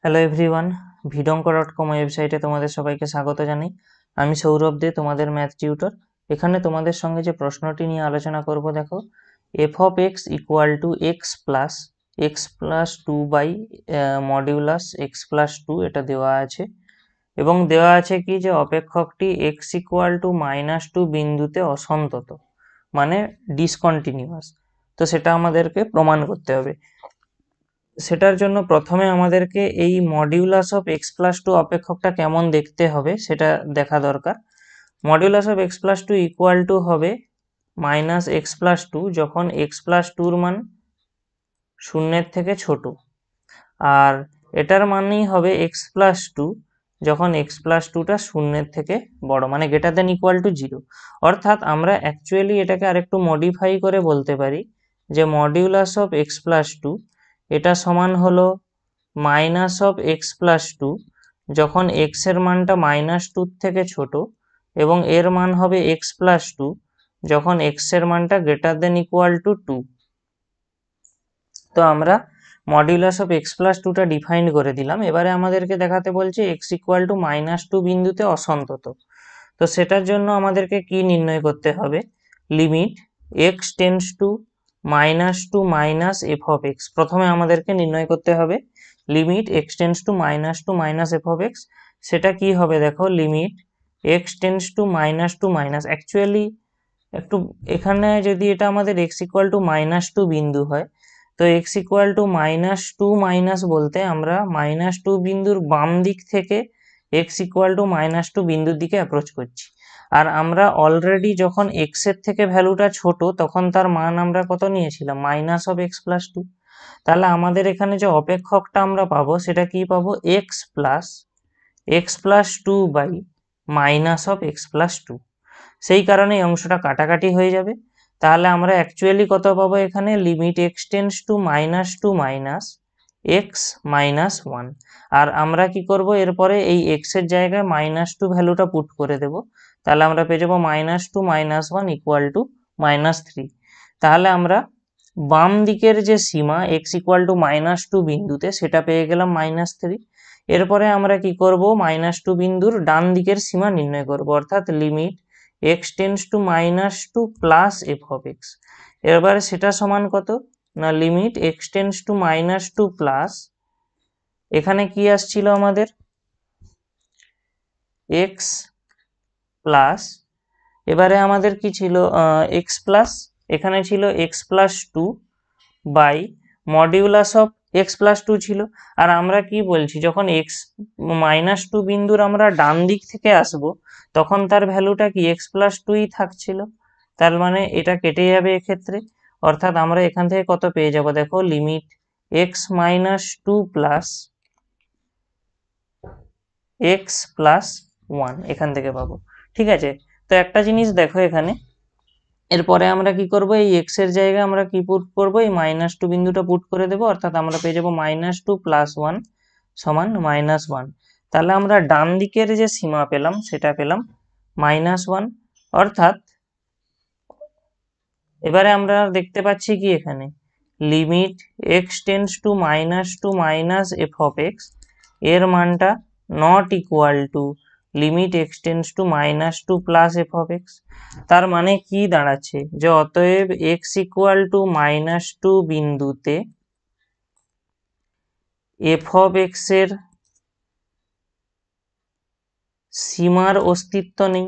Hello everyone, vidonko.com ওয়েবসাইটে তোমাদের সবাইকে স্বাগত জানাই। আমি সৌরভ দে, তোমাদের ম্যাথ টিউটর। এখানে তোমাদের সঙ্গে যে প্রশ্নটি নিয়ে আলোচনা করব, দেখো, f of x equal to x plus two by modulus x plus two, এটা দেওয়া আছে। এবং দেওয়া আছে কি, যে অপেক্ষকটি x equal to minus two বিন্দুতে অসন্তত, মানে ডিসকন্টিনিউয়াস। তো সেটা আমাদেরকে প্রমাণ করতে হবে। সেটার জন্য প্রথমে আমাদেরকে এই modulus of x plus two অপেক্ষকটা কেমন দেখতে হবে সেটা দেখা দরকার। Modulus of x plus two equal to হবে মাইনাস এক্স প্লাস টু, যখন এক্স প্লাস টুর মান শূন্যের থেকে ছোট। আর এটার মানেই হবে এক্স প্লাস টু যখন এক্স প্লাস টুটা শূন্যের থেকে বড়, মানে greater than equal to zero. অর্থাৎ আমরা অ্যাকচুয়ালি এটাকে আরেকটু মডিফাই করে বলতে পারি যে modulus of x plus two এটা সমান হলো minus of x plus two যখন এক্স এর মানটা মাইনাস টুর থেকে ছোট, এবং এর মান হবে এক্স প্লাস টু যখন এক্স এর মানটা greater than equal to two. তো আমরা মডিউলাস অফ এক্স প্লাস টুটা ডিফাইন করে দিলাম। এবারে আমাদেরকে দেখাতে বলছে x equal to minus two বিন্দুতে অসন্তত। তো সেটার জন্য আমাদেরকে কি নির্ণয় করতে হবে? Limit x tends to minus two minus f of x প্রথমে আমাদেরকে নির্ণয় করতে হবে। Limit x tends to minus f of x, সেটা কি হবে? দেখো, limit x tends to minus, actually একটু এখানে যদি এটা আমাদের x equal to minus two বিন্দু হয়, তো এক্স ইকুয়াল টু মাইনাস বলতে আমরা মাইনাস টু বিন্দুর বাম দিক থেকে x equal to minus two বিন্দুর দিকে অ্যাপ্রোচ করছি। আর আমরা অলরেডি যখন এক্স এর থেকে ভ্যালুটা ছোট তখন তার মান আমরা কত নিয়েছিলাম? Minus of x plus two. তাহলে আমাদের এখানে যে অপেক্ষকটা আমরা পাবো সেটা কি পাবো? X plus two by minus of x plus two. সেই কারণে এই অংশটা কাটাকাটি হয়ে যাবে। তাহলে আমরা অ্যাকচুয়ালি কত পাবো এখানে? Limit x tends to minus x minus one. আর আমরা কি করব, এরপরে এই এক্স এর জায়গায় মাইনাস টু ভ্যালুটা পুট করে দেব। তাহলে আমরা পেয়ে যাবো minus two minus one equal to minus three. তাহলে আমরা বাম দিকের যে সীমা x equal to minus two বিন্দুতে সেটা পেয়ে গেলাম মাইনাস থ্রি। এরপরে আমরা কি করব? মাইনাস টু বিন্দুর ডান দিকের সীমা নির্ণয় করব, অর্থাৎ limit x tends to minus two plus f of x. এবারে সেটা সমান কত না, limit x tends to minus two plus, এখানে কি আসছিল আমাদের? এক্স প্লাস, এবারে আমাদের কি ছিল? এক্স প্লাস, এখানে ছিল x plus two by modulus of x plus two ছিল। আর আমরা কি বলছি, যখন এক্স মাইনাস টু বিন্দুর আমরা ডান দিক থেকে আসব তখন তার ভ্যালুটা কি এক্স প্লাস টুই থাকছিল। তার মানে এটা কেটে যাবে এক্ষেত্রে, অর্থাৎ আমরা এখান থেকে কত পেয়ে যাব? দেখো, limit x minus two plus x plus one এখান থেকে পাবো। ঠিক আছে, তো একটা জিনিস দেখো এখানে, এরপরে আমরা কি করব? এই এক্স এর জায়গায় আমরা কি পুট করব? এই মাইনাস টু বিন্দুটা পুট করে দেবো, অর্থাৎ আমরা পেয়ে যাবো মাইনাস টু প্লাস ওয়ান সমান মাইনাস ওয়ান। তাহলে আমরা ডান দিকের যে সীমা পেলাম সেটা পেলাম মাইনাস ওয়ান। অর্থাৎ এবারে আমরা দেখতে পাচ্ছি কি এখানে, limit x tends to minus f of x এর মানটা not equal to limit x tends to minus two plus f of x. তার মানে কি দাঁড়াচ্ছে, যে অতএব x equal to minus two বিন্দুতে এফ অফ এক্স এর সীমার অস্তিত্ব নেই।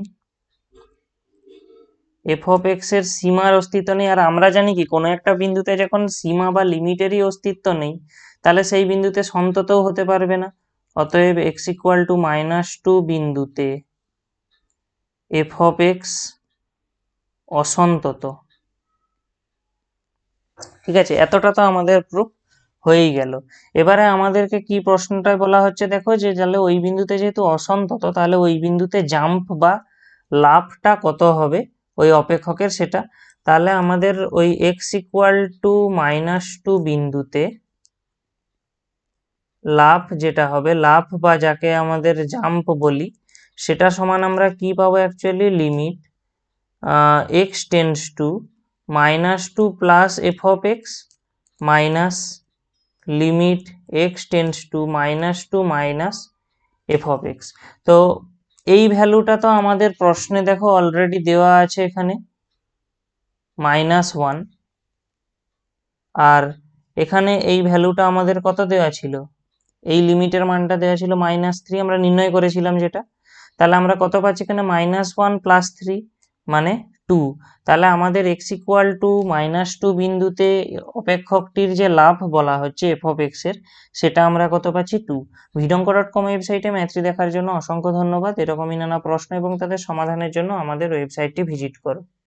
এফ অফ এক্স এর সীমার অস্তিত্ব নেই। আর আমরা জানি কি, কোনো একটা বিন্দুতে যখন সীমা বা লিমিটেরই অস্তিত্ব নেই তাহলে সেই বিন্দুতে সন্ততও হতে পারবে না। অতএব x equal to minus two বিন্দুতে এফ অফ এক্স অসন্তত। ঠিক আছে, এতটা তো আমাদের প্রুফ হয়েই গেল। এবারে আমাদেরকে কি প্রশ্নটা বলা হচ্ছে, দেখো, যে তাহলে ওই বিন্দুতে যেহেতু অসন্তত, তাহলে ওই বিন্দুতে জাম্প বা লাফটা কত হবে ওই অপেক্ষকের সেটা। তাহলে আমাদের ওই x equal to minus two বিন্দুতে লাফ যেটা হবে, লাফ বা যাকে আমাদের জাম্প বলি, সেটা সমান আমরা কি পাবো? Actually limit x tends to minus two plus f of x minus limit x tends to -2 minus f of x. তো এই ভ্যালুটা তো আমাদের প্রশ্নে দেখো অলরেডি দেওয়া আছে এখানে -1, আর এখানে এই ভ্যালুটা আমাদের কত দেওয়া ছিল, এই লিমিটের মানটা দেওয়া ছিল -3, আমরা নির্ণয় করেছিলাম যেটা। তাহলে আমরা কত পাচ্ছি এখানে -1 + 3 মানে 2। তাহলে আমাদের x ইকুয়াল টু -2 বিন্দুতে অপেক্ষকটির যে লাভ বলা হচ্ছে এফ অফ এক্স এর, সেটা আমরা কত পাচ্ছি 2। ভিডঙ্ক.কম ওয়েবসাইটে ম্যাথটি দেখার জন্য অসংখ্য ধন্যবাদ। এরকমই নানা প্রশ্ন এবং তাদের সমাধানের জন্য আমাদের ওয়েবসাইটটি ভিজিট করো।